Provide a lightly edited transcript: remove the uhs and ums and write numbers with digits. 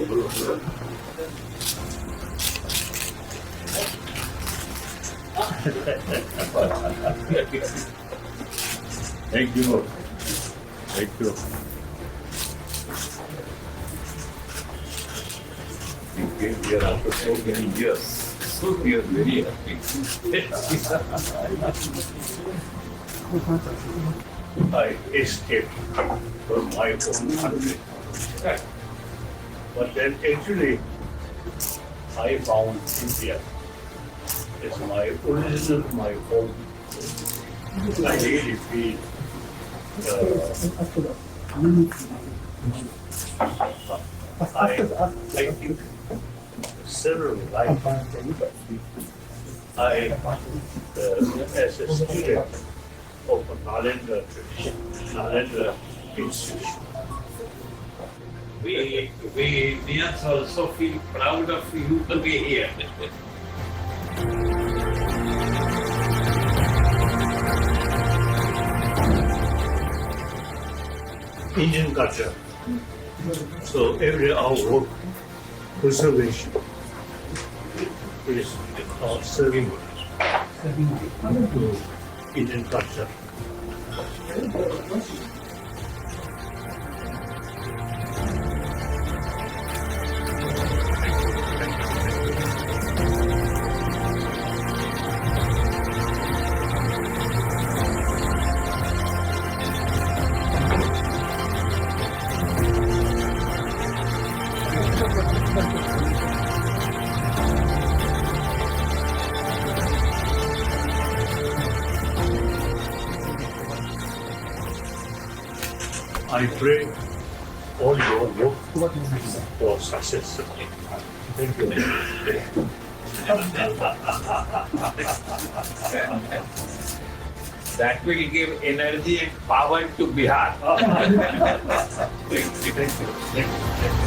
Thank you. Thank you. We came here after so many years. So we are very happy. I escaped from my own country. But then actually, I found India. It's my original, my home. I really feel I think several lives. As a student of a Nalanda tradition, Nalanda institution. We Indians also feel proud of you to be here. Indian culture. So every our work preservation is serving to Indian culture. I pray all your work for success. Thank you. That will give energy and power to Bihar. Thank you. Thank you. Thank you.